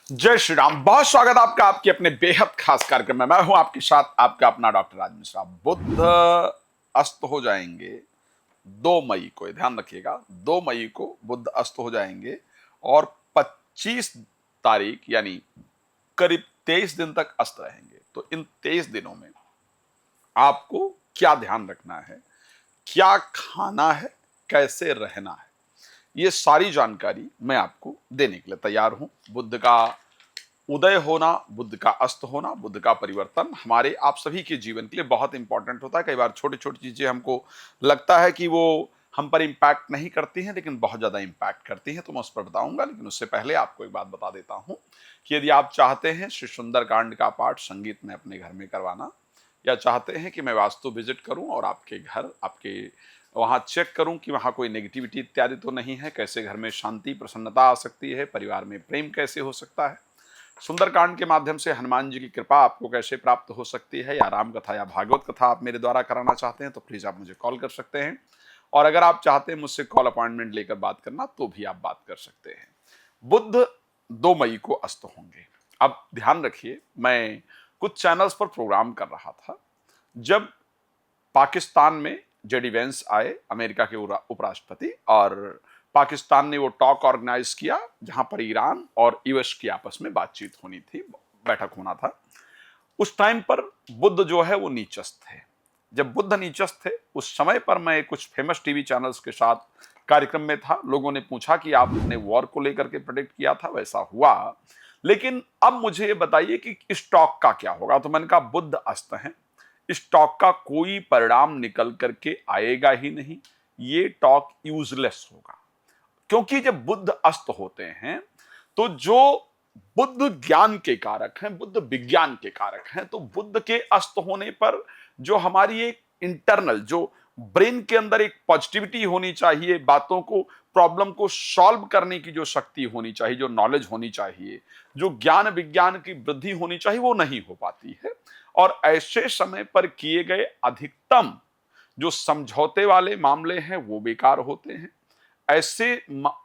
जय श्री राम। बहुत स्वागत आपका आपके अपने बेहद खास कार्यक्रम में। मैं हूं आपके साथ आपका अपना डॉक्टर राज मिश्रा। बुध अस्त हो जाएंगे 2 मई को, ध्यान रखिएगा, 2 मई को बुध अस्त हो जाएंगे और 25 तारीख यानी करीब 23 दिन तक अस्त रहेंगे। तो इन 23 दिनों में आपको क्या ध्यान रखना है, क्या खाना है, कैसे रहना है, ये सारी जानकारी मैं आपको देने के लिए तैयार हूं। बुध का उदय होना, बुध का अस्त होना, बुध का परिवर्तन हमारे आप सभी के जीवन के लिए बहुत इंपॉर्टेंट होता है। कई बार छोटी छोटी चीजें हमको लगता है कि वो हम पर इंपैक्ट नहीं करती हैं, लेकिन बहुत ज्यादा इंपैक्ट करती हैं। तो मैं उस पर बताऊंगा, लेकिन उससे पहले आपको एक बात बता देता हूं कि यदि आप चाहते हैं श्री सुंदरकांड का पाठ संगीत में अपने घर में करवाना, या चाहते हैं कि मैं वास्तु विजिट करूं और आपके घर, आपके वहां चेक करूं कि वहां कोई नेगेटिविटी इत्यादि तो नहीं है, कैसे घर में शांति प्रसन्नता आ सकती है, परिवार में प्रेम कैसे हो सकता है, सुंदरकांड के माध्यम से हनुमान जी की कृपा आपको कैसे प्राप्त हो सकती है, या राम कथा या भागवत कथा आप मेरे द्वारा कराना चाहते हैं, तो प्लीज आप मुझे कॉल कर सकते हैं। और अगर आप चाहते हैं मुझसे कॉल अपॉइंटमेंट लेकर बात करना, तो भी आप बात कर सकते हैं। बुध 2 मई को अस्त होंगे। अब ध्यान रखिए, मैं कुछ चैनल्स पर प्रोग्राम कर रहा था जब पाकिस्तान में जेडी वेंस आए, अमेरिका के उपराष्ट्रपति, और पाकिस्तान ने वो टॉक ऑर्गेनाइज किया जहां पर ईरान और यूएस की आपस में बातचीत होनी थी, बैठक होना था। उस टाइम पर बुध जो है वो नीचस्थ थे। जब बुध नीचस्थ थे उस समय पर मैं कुछ फेमस टीवी चैनल्स के साथ कार्यक्रम में था। लोगों ने पूछा कि आपने वॉर को लेकर के प्रेडिक्ट किया था, वैसा हुआ, लेकिन अब मुझे ये बताइए कि स्टॉक का क्या होगा। तो मैंने कहा बुध अस्त है, स्टॉक का कोई परिणाम निकल करके आएगा ही नहीं, ये टॉक यूजलेस होगा। क्योंकि जब बुध अस्त होते हैं तो जो बुध ज्ञान के कारक हैं, बुध विज्ञान के कारक हैं, तो बुध के अस्त होने पर जो हमारी एक इंटरनल, जो ब्रेन के अंदर एक पॉजिटिविटी होनी चाहिए, बातों को, प्रॉब्लम को सॉल्व करने की जो शक्ति होनी चाहिए, जो नॉलेज होनी चाहिए, जो ज्ञान विज्ञान की वृद्धि होनी चाहिए, वो नहीं हो पाती है। और ऐसे समय पर किए गए अधिकतम जो समझौते वाले मामले हैं वो बेकार होते हैं। ऐसे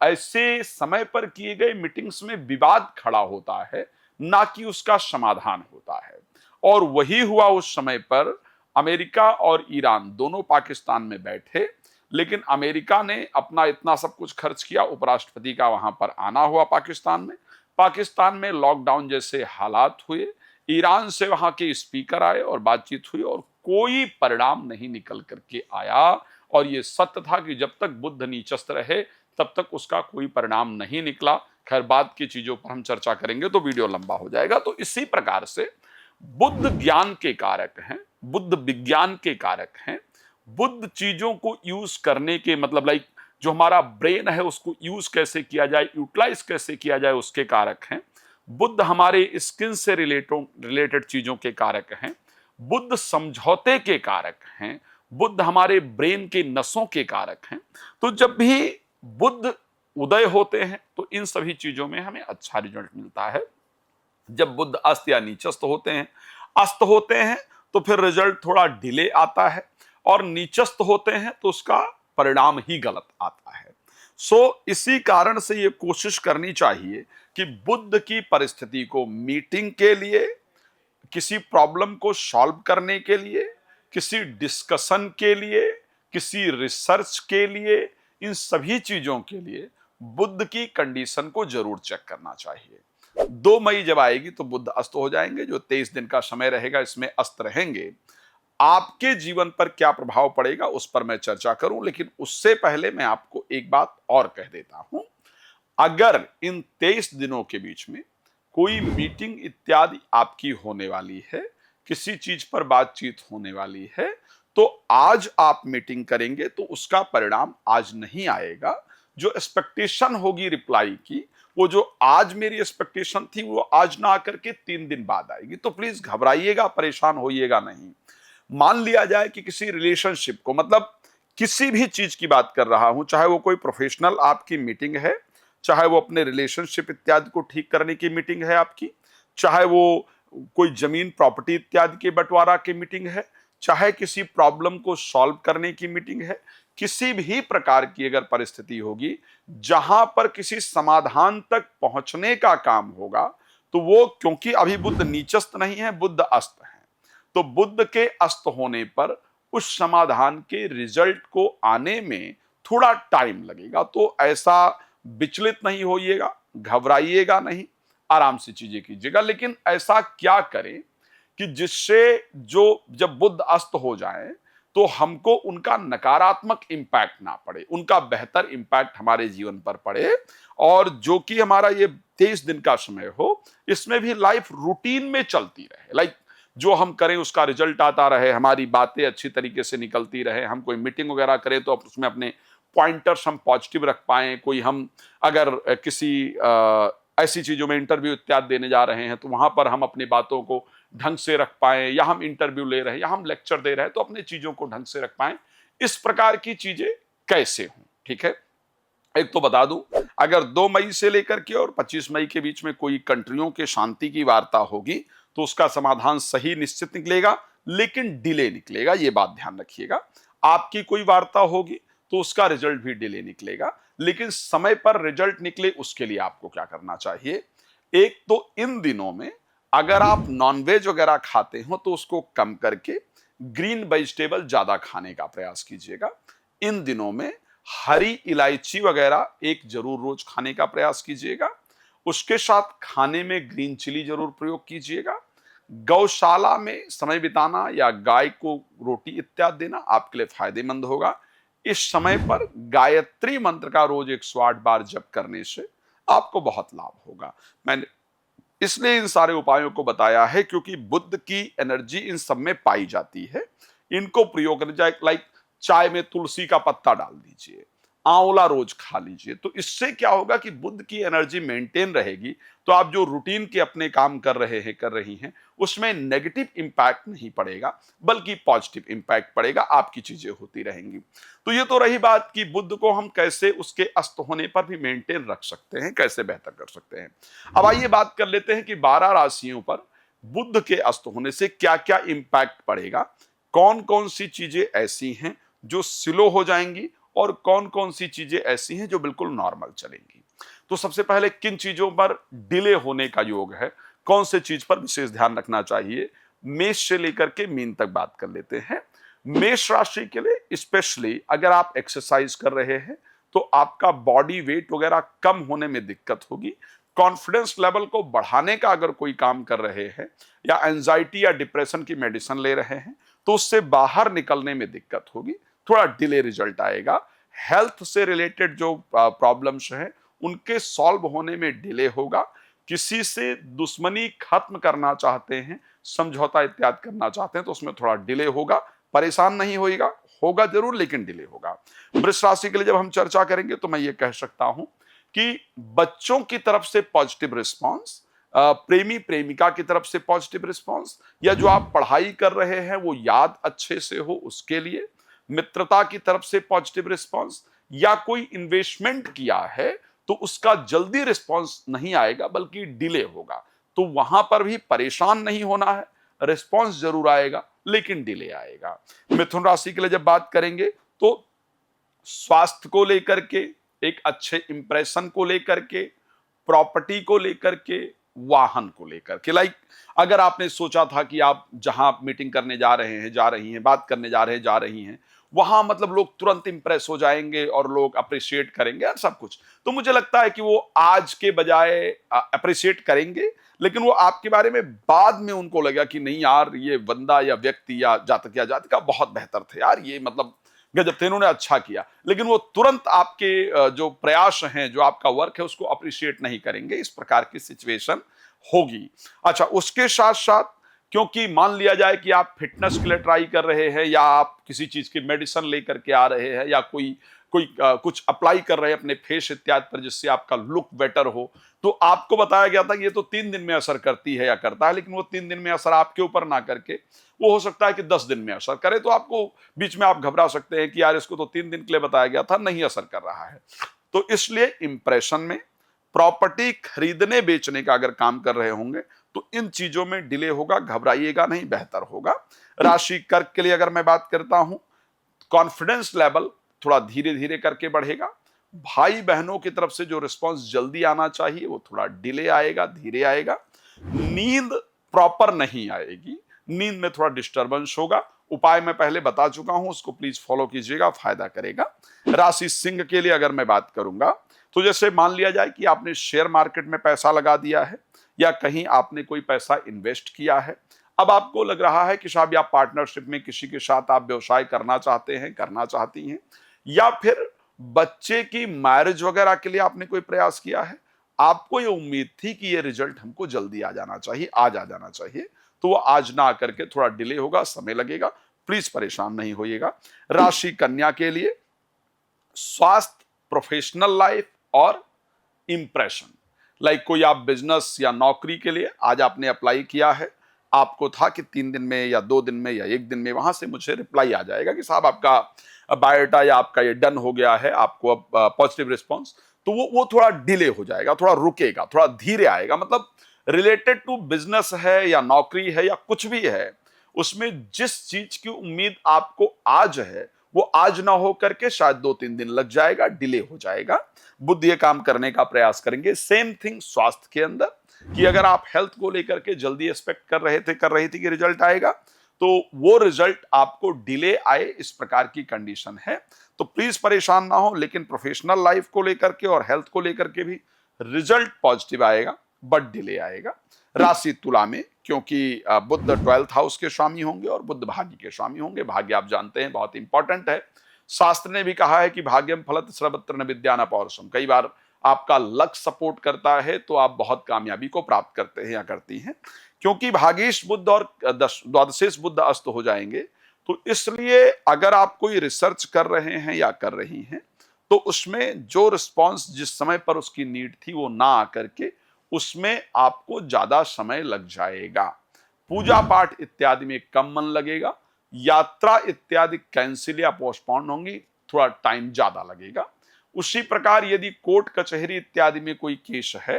ऐसे समय पर किए गए मीटिंग्स में विवाद खड़ा होता है, ना कि उसका समाधान होता है। और वही हुआ उस समय पर। अमेरिका और ईरान दोनों पाकिस्तान में बैठे, लेकिन अमेरिका ने अपना इतना सब कुछ खर्च किया, उपराष्ट्रपति का वहां पर आना हुआ पाकिस्तान में लॉकडाउन जैसे हालात हुए, ईरान से वहां के स्पीकर आए और बातचीत हुई, और कोई परिणाम नहीं निकल करके आया। और ये सत्य था कि जब तक बुध नीचस्थ रहे तब तक उसका कोई परिणाम नहीं निकला। खैर, बाद की चीजों पर हम चर्चा करेंगे तो वीडियो लंबा हो जाएगा। तो इसी प्रकार से बुध ज्ञान के कारक हैं, बुध विज्ञान के कारक हैं, बुध चीजों को यूज करने के, मतलब लाइक जो हमारा ब्रेन है उसको यूज कैसे किया जाए, यूटिलाइज कैसे किया जाए, उसके कारक हैं। बुध हमारे स्किन से रिलेटेड चीजों के कारक हैं। बुध समझौते के कारक हैं। बुध हमारे ब्रेन के नसों के कारक हैं। तो जब भी बुध उदय होते हैं तो इन सभी चीजों में हमें अच्छा रिजल्ट मिलता है। जब बुध अस्त या नीचस्थ होते हैं, अस्त होते हैं, तो फिर रिजल्ट थोड़ा डिले आता है, और नीचस्थ होते हैं तो उसका परिणाम ही गलत आता है। इसी कारण से ये कोशिश करनी चाहिए कि बुध की परिस्थिति को मीटिंग के लिए, किसी प्रॉब्लम को सॉल्व करने के लिए, किसी डिस्कशन के लिए, किसी रिसर्च के लिए, इन सभी चीजों के लिए बुध की कंडीशन को जरूर चेक करना चाहिए। 2 मई जब आएगी तो बुध अस्त हो जाएंगे। जो 23 दिन का समय रहेगा इसमें अस्त रहेंगे। आपके जीवन पर क्या प्रभाव पड़ेगा उस पर मैं चर्चा करूं, लेकिन उससे पहले मैं आपको एक बात और कह देता हूं। अगर इन 23 दिनों के बीच में कोई मीटिंग इत्यादि आपकी होने वाली है, किसी चीज पर बातचीत होने वाली है, तो आज आप मीटिंग करेंगे तो उसका परिणाम आज नहीं आएगा। जो एक्सपेक्टेशन होगी रिप्लाई की, वो जो आज मेरी एक्सपेक्टेशन थी वो आज ना आकर के 3 दिन बाद आएगी। तो प्लीज घबराइएगा, परेशान होइएगा नहीं। मान लिया जाए कि किसी रिलेशनशिप को, मतलब किसी भी चीज की बात कर रहा हूं, चाहे वो कोई प्रोफेशनल आपकी मीटिंग है, चाहे वो अपने रिलेशनशिप इत्यादि को ठीक करने की मीटिंग है आपकी, चाहे वो कोई जमीन प्रॉपर्टी इत्यादि के बंटवारा की मीटिंग है, चाहे किसी प्रॉब्लम को सॉल्व करने की मीटिंग है, किसी भी प्रकार की अगर परिस्थिति होगी जहां पर किसी समाधान तक पहुंचने का काम होगा, तो वो क्योंकि अभी बुध नीचस्थ नहीं है, बुध अस्त है, तो बुध के अस्त होने पर उस समाधान के रिजल्ट को आने में थोड़ा टाइम लगेगा। तो ऐसा विचलित नहीं होइएगा, घबराइएगा नहीं, आराम से चीजें कीजिएगा। लेकिन ऐसा क्या करें कि जिससे जो जब बुध अस्त हो जाए तो हमको उनका नकारात्मक इंपैक्ट ना पड़े, उनका बेहतर इंपैक्ट हमारे जीवन पर पड़े, और जो कि हमारा ये 23 दिन का समय हो, इसमें भी लाइफ रूटीन में चलती रहे। लाइक जो हम करें उसका रिजल्ट आता रहे, हमारी बातें अच्छी तरीके से निकलती रहे, हम कोई मीटिंग वगैरह करें तो उसमें अपने पॉइंटर्स हम पॉजिटिव रख पाएं, कोई हम अगर किसी ऐसी चीजों में इंटरव्यू इत्यादि देने जा रहे हैं तो वहां पर हम अपनी बातों को ढंग से रख पाएं, या हम इंटरव्यू ले रहे हैं या हम लेक्चर दे रहे हैं तो अपनी चीजों को ढंग से रख पाएं। इस प्रकार की चीजें कैसे हों, ठीक है। एक तो बता दूं, अगर 2 मई से लेकर के और 25 मई के बीच में कोई कंट्रियों के शांति की वार्ता होगी तो उसका समाधान सही निश्चित निकलेगा, लेकिन डिले निकलेगा, ये बात ध्यान रखिएगा। आपकी कोई वार्ता होगी तो उसका रिजल्ट भी डिले निकलेगा, लेकिन समय पर रिजल्ट निकले उसके लिए आपको क्या करना चाहिए। एक तो इन दिनों में अगर आप नॉनवेज वगैरह खाते हो तो उसको कम करके ग्रीन वेजिटेबल ज्यादा खाने का प्रयास कीजिएगा। इन दिनों में हरी इलायची वगैरह एक जरूर रोज खाने का प्रयास कीजिएगा। उसके साथ खाने में ग्रीन चिली जरूर प्रयोग कीजिएगा। गौशाला में समय बिताना या गाय को रोटी इत्यादि देना आपके लिए फायदेमंद होगा। इस समय पर गायत्री मंत्र का रोज 108 बार जप करने से आपको बहुत लाभ होगा। मैंने इसलिए इन सारे उपायों को बताया है क्योंकि बुध की एनर्जी इन सब में पाई जाती है। इनको प्रयोग करने जाए, लाइक चाय में तुलसी का पत्ता डाल दीजिए, आंवला रोज खा लीजिए, तो इससे क्या होगा कि बुध की एनर्जी मेंटेन रहेगी। तो आप जो रूटीन के अपने काम कर रहे हैं, कर रही हैं, उसमें नेगेटिव इंपैक्ट नहीं पड़ेगा बल्कि पॉजिटिव इंपैक्ट पड़ेगा, आपकी चीजें होती रहेंगी। तो ये तो रही बात कि बुध को हम कैसे उसके अस्त होने पर भी मेंटेन रख सकते हैं, कैसे बेहतर कर सकते हैं। अब आइए बात कर लेते हैं कि 12 राशियों पर बुध के अस्त होने से क्या क्या इंपैक्ट पड़ेगा, कौन कौन सी चीजें ऐसी हैं जो स्लो हो जाएंगी और कौन कौन सी चीजें ऐसी हैं जो बिल्कुल नॉर्मल चलेंगी। तो सबसे पहले किन चीजों पर डिले होने का योग है, कौन से चीज पर विशेष ध्यान रखना चाहिए, मेष से लेकर के मीन तक बात कर लेते हैं। मेष राशि के लिए स्पेशली अगर आप एक्सरसाइज कर रहे हैं तो आपका बॉडी वेट वगैरह कम होने में दिक्कत होगी। कॉन्फिडेंस लेवल को बढ़ाने का अगर कोई काम कर रहे हैं या एंजाइटी या डिप्रेशन की मेडिसिन ले रहे हैं तो उससे बाहर निकलने में दिक्कत होगी, थोड़ा डिले रिजल्ट आएगा। हेल्थ से रिलेटेड जो प्रॉब्लम्स हैं उनके सॉल्व होने में डिले होगा। किसी से दुश्मनी खत्म करना चाहते हैं, समझौता इत्यादि करना चाहते हैं तो उसमें थोड़ा डिले होगा। परेशान नहीं होइएगा, होगा जरूर लेकिन डिले होगा। वृष राशि के लिए जब हम चर्चा करेंगे तो मैं ये कह सकता हूं कि बच्चों की तरफ से पॉजिटिव रिस्पॉन्स, प्रेमी प्रेमिका की तरफ से पॉजिटिव रिस्पॉन्स, या जो आप पढ़ाई कर रहे हैं वो याद अच्छे से हो उसके लिए, मित्रता की तरफ से पॉजिटिव रिस्पॉन्स, या कोई इन्वेस्टमेंट किया है तो उसका जल्दी रिस्पॉन्स नहीं आएगा बल्कि डिले होगा, तो वहां पर भी परेशान नहीं होना है, रिस्पॉन्स जरूर आएगा लेकिन डिले आएगा। मिथुन राशि के लिए जब बात करेंगे तो स्वास्थ्य को लेकर के, एक अच्छे इंप्रेशन को लेकर के, प्रॉपर्टी को लेकर के, वाहन को लेकर के, लाइक अगर आपने सोचा था कि आप जहां मीटिंग करने जा रहे हैं, जा रही हैं, बात करने जा रहे हैं, जा रही हैं, वहां मतलब लोग तुरंत इंप्रेस हो जाएंगे और लोग अप्रिशिएट करेंगे और सब कुछ, तो मुझे लगता है कि वो आज के बजाय अप्रिशिएट करेंगे, लेकिन वो आपके बारे में बाद में उनको लगेगा कि नहीं यार ये बंदा या व्यक्ति या जातक या जातिका बहुत बेहतर थे यार, ये मतलब गजब थे, इन्होंने अच्छा किया, लेकिन वो तुरंत आपके जो प्रयास हैं, जो आपका वर्क है उसको अप्रिशिएट नहीं करेंगे। इस प्रकार की सिचुएशन होगी। अच्छा, उसके साथ साथ क्योंकि मान लिया जाए कि आप फिटनेस के लिए ट्राई कर रहे हैं या आप किसी चीज की मेडिसिन लेकर के आ रहे हैं या कोई कोई कुछ अप्लाई कर रहे हैं अपने फेस इत्यादि पर जिससे आपका लुक बेटर हो, तो आपको बताया गया था कि ये तो 3 दिन में असर करती है या करता है, लेकिन वो 3 दिन में असर आपके ऊपर ना करके वो हो सकता है कि 10 दिन में असर करे, तो आपको बीच में आप घबरा सकते हैं कि यार इसको तो 3 दिन के लिए बताया गया था, नहीं असर कर रहा है। तो इसलिए इंप्रेशन में, प्रॉपर्टी खरीदने बेचने का अगर काम कर रहे होंगे तो इन चीजों में डिले होगा, घबराइएगा नहीं, बेहतर होगा। राशि कर्क के लिए अगर मैं बात करता हूं, कॉन्फिडेंस लेवल थोड़ा धीरे धीरे करके बढ़ेगा। भाई बहनों की तरफ से जो रिस्पांस जल्दी आना चाहिए वो थोड़ा डिले आएगा, धीरे आएगा। नींद प्रॉपर नहीं आएगी, नींद में थोड़ा डिस्टरबेंस होगा। उपाय मैं पहले बता चुका हूं, उसको प्लीज फॉलो कीजिएगा, फायदा करेगा। राशि सिंह के लिए अगर मैं बात करूंगा तो जैसे मान लिया जाए कि आपने शेयर मार्केट में पैसा लगा दिया है या कहीं आपने कोई पैसा इन्वेस्ट किया है। अब आपको लग रहा है कि शायद आप पार्टनरशिप में किसी के साथ आप व्यवसाय करना चाहते हैं, करना चाहती हैं, या फिर बच्चे की मैरिज वगैरह के लिए आपने कोई प्रयास किया है। आपको ये उम्मीद थी कि ये रिजल्ट हमको जल्दी आ जाना चाहिए, आज आ जाना चाहिए, तो वो आज ना आकर के थोड़ा डिले होगा, समय लगेगा। प्लीज परेशान नहीं होइएगा। राशि कन्या के लिए स्वास्थ्य, प्रोफेशनल लाइफ और इंप्रेशन, लाइक कोई आप बिजनेस या नौकरी के लिए आज आपने अप्लाई किया है, आपको था कि 3 दिन में या 2 दिन में या 1 दिन में वहां से मुझे रिप्लाई आ जाएगा कि साहब आपका बायोडाटा या आपका ये डन हो गया है, आपको अब पॉजिटिव रिस्पॉन्स, तो वो थोड़ा डिले हो जाएगा, थोड़ा रुकेगा, थोड़ा धीरे आएगा। मतलब रिलेटेड टू बिजनेस है या नौकरी है या कुछ भी है, उसमें जिस चीज की उम्मीद आपको आज है वो आज ना हो करके शायद 2-3 दिन लग जाएगा, डिले हो जाएगा। बुद्ध ये काम करने का प्रयास करेंगे। सेम थिंग स्वास्थ्य के अंदर, कि अगर आप हेल्थ को लेकर के जल्दी एक्सपेक्ट कर रही थी कि रिजल्ट आएगा, तो वो रिजल्ट आपको डिले आए, इस प्रकार की कंडीशन है। तो प्लीज परेशान ना हो, लेकिन प्रोफेशनल लाइफ को लेकर के और हेल्थ को लेकर के भी रिजल्ट पॉजिटिव आएगा, बट डिले आएगा। राशि तुला में, क्योंकि बुध 12th हाउस के स्वामी होंगे और बुध भाग्य के स्वामी होंगे। भाग्य आप जानते हैं बहुत इंपॉर्टेंट है। शास्त्र ने भी कहा है कि भाग्यम फलत सर्वत्र न विद्या न पौरुषम। कई बार आपका लक सपोर्ट करता है तो आप बहुत कामयाबी को प्राप्त करते हैं या करती हैं। क्योंकि भागेश बुध और द्वादशेश बुध अस्त हो जाएंगे, तो इसलिए अगर आप कोई रिसर्च कर रहे हैं या कर रही हैं, तो उसमें जो रिस्पॉन्स जिस समय पर उसकी नीड थी वो ना आकर के उसमें आपको ज्यादा समय लग जाएगा। पूजा पाठ इत्यादि में कम मन लगेगा। यात्रा इत्यादि कैंसिल या पोस्टपोन होंगी, थोड़ा टाइम ज्यादा लगेगा। उसी प्रकार यदि कोर्ट कचहरी इत्यादि में कोई केस है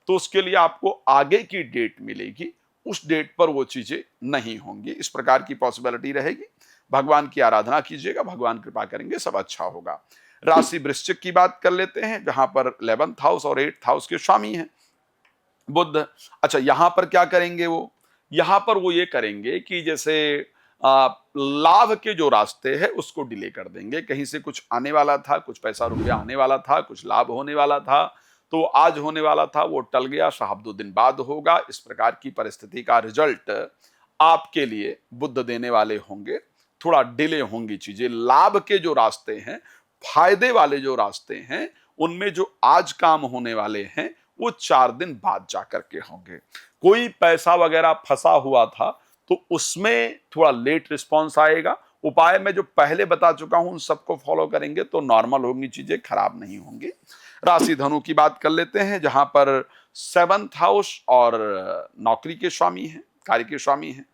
तो उसके लिए आपको आगे की डेट मिलेगी, उस डेट पर वो चीजें नहीं होंगी। इस प्रकार की पॉसिबिलिटी रहेगी। भगवान की आराधना कीजिएगा, भगवान कृपा करेंगे, सब अच्छा होगा। राशि वृश्चिक की बात कर लेते हैं, जहां पर 11th हाउस और 8th हाउस के स्वामी हैं बुध। अच्छा, यहां पर क्या करेंगे वो? यहां पर वो ये करेंगे कि जैसे लाभ के जो रास्ते हैं उसको डिले कर देंगे। कहीं से कुछ आने वाला था, कुछ पैसा रुपया आने वाला था, कुछ लाभ होने वाला था, तो आज होने वाला था वो टल गया, साहब 2 दिन बाद होगा। इस प्रकार की परिस्थिति का रिजल्ट आपके लिए बुध देने वाले होंगे। थोड़ा डिले होंगी चीजें। लाभ के जो रास्ते हैं, फायदे वाले जो रास्ते हैं, उनमें जो आज काम होने वाले हैं वो 4 दिन बाद जाकर के होंगे। कोई पैसा वगैरह फंसा हुआ था तो उसमें थोड़ा लेट रिस्पॉन्स आएगा। उपाय मैं जो पहले बता चुका हूं उन सबको फॉलो करेंगे तो नॉर्मल होंगी चीजें, खराब नहीं होंगी। राशि धनु की बात कर लेते हैं, जहां पर 7th हाउस और नौकरी के स्वामी हैं, कार्य के स्वामी हैं।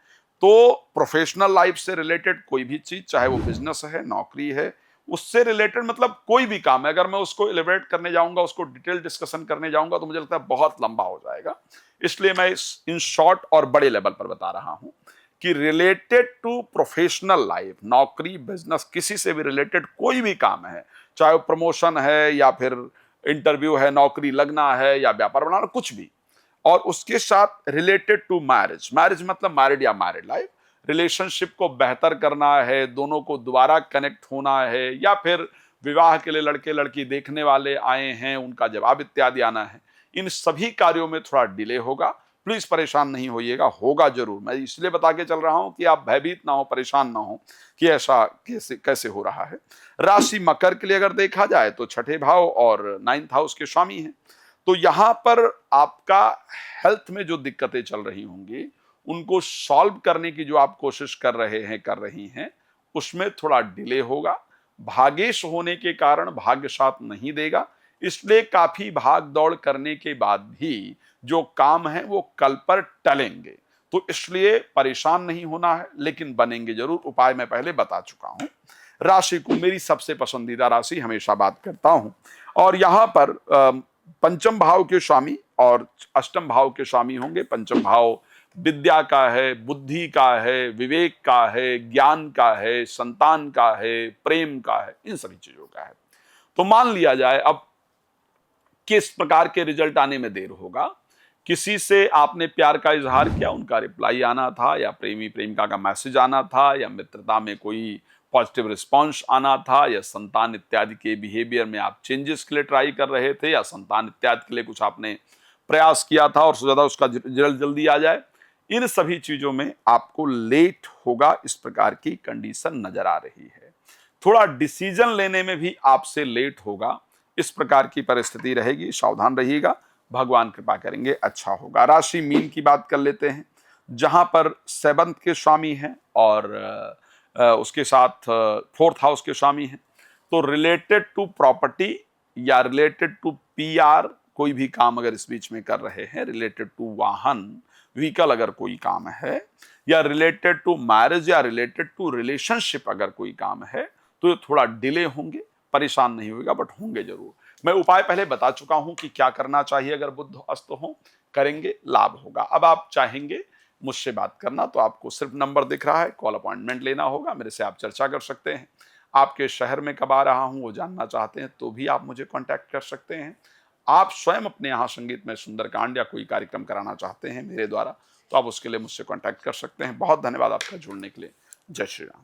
तो प्रोफेशनल लाइफ से रिलेटेड कोई भी चीज, चाहे वो बिजनेस है, नौकरी है, उससे रिलेटेड मतलब कोई भी काम है, अगर मैं उसको एलिब्रेट करने जाऊंगा, उसको डिटेल डिस्कशन करने जाऊंगा तो मुझे लगता है बहुत लंबा हो जाएगा। इसलिए मैं इन शॉर्ट और बड़े लेवल पर बता रहा हूं कि रिलेटेड टू प्रोफेशनल लाइफ, नौकरी, बिजनेस, किसी से भी रिलेटेड कोई भी काम है, चाहे वो प्रमोशन है या फिर इंटरव्यू है, नौकरी लगना है या व्यापार बनाना, कुछ भी, और उसके साथ रिलेटेड टू मैरिज, मैरिज मतलब मैरिड या मैरिड लाइफ, रिलेशनशिप को बेहतर करना है, दोनों को दोबारा कनेक्ट होना है, या फिर विवाह के लिए लड़के लड़की देखने वाले आए हैं, उनका जवाब इत्यादि आना है, इन सभी कार्यों में थोड़ा डिले होगा। प्लीज परेशान नहीं होइएगा, होगा जरूर। मैं इसलिए बता के चल रहा हूं कि आप भयभीत ना हो, परेशान ना हो कि ऐसा कैसे कैसे हो रहा है। राशि मकर के लिए अगर देखा जाए तो 6ठे भाव और 9th हाउस के स्वामी हैं। तो यहां पर आपका हेल्थ में जो दिक्कतें चल रही होंगी उनको सॉल्व करने की जो आप कोशिश कर रहे हैं, कर रही हैं, उसमें थोड़ा डिले होगा। भागेश होने के कारण भाग्य साथ नहीं देगा, इसलिए काफी भाग दौड़ करने के बाद भी जो काम है वो कल पर टलेंगे। तो इसलिए परेशान नहीं होना है, लेकिन बनेंगे जरूर। उपाय मैं पहले बता चुका हूं। राशि को मेरी सबसे पसंदीदा राशि हमेशा बात करता हूं, और यहां पर पंचम भाव के स्वामी और अष्टम भाव के स्वामी होंगे। पंचम भाव विद्या का है, बुद्धि का है, विवेक का है, ज्ञान का है, संतान का है, प्रेम का है, इन सभी चीजों का है। तो मान लिया जाए अब किस प्रकार के रिजल्ट आने में देर होगा, किसी से आपने प्यार का इजहार किया, उनका रिप्लाई आना था, या प्रेमी प्रेमिका का मैसेज आना था, या मित्रता में कोई पॉजिटिव रिस्पॉन्स आना था, या संतान इत्यादि के बिहेवियर में आप चेंजेस के लिए ट्राई कर रहे थे, या संतान इत्यादि के लिए कुछ आपने प्रयास किया था और सोचा था उसका रिजल्ट जल्दी आ जाए। इन सभी चीजों में आपको लेट होगा, इस प्रकार की कंडीशन नजर आ रही है। थोड़ा डिसीजन लेने में भी आपसे लेट होगा, इस प्रकार की परिस्थिति रहेगी, सावधान रहिएगा, भगवान कृपा करेंगे अच्छा होगा। राशि मीन की बात कर लेते हैं, जहां पर 7th के स्वामी हैं और उसके साथ 4th हाउस के स्वामी हैं, तो रिलेटेड टू प्रॉपर्टी या रिलेटेड टू पीआर कोई भी काम अगर इस बीच में कर रहे हैं, रिलेटेड टू वाहन व्हीकल अगर कोई काम है, या रिलेटेड टू मैरिज या रिलेटेड टू रिलेशनशिप अगर कोई काम है, तो ये थोड़ा डिले होंगे, परेशान नहीं होगा बट होंगे जरूर। मैं उपाय पहले बता चुका हूं कि क्या करना चाहिए अगर बुध अस्त हो, करेंगे लाभ होगा। अब आप चाहेंगे मुझसे बात करना तो आपको सिर्फ नंबर दिख रहा है, कॉल अपॉइंटमेंट लेना होगा, मेरे से आप चर्चा कर सकते हैं। आपके शहर में कब आ रहा हूं वो जानना चाहते हैं तो भी आप मुझे कांटेक्ट कर सकते हैं। आप स्वयं अपने यहाँ संगीत में सुंदरकांड या कोई कार्यक्रम कराना चाहते हैं मेरे द्वारा, तो आप उसके लिए मुझसे कांटेक्ट कर सकते हैं। बहुत धन्यवाद आपका जुड़ने के लिए। जय श्री राम।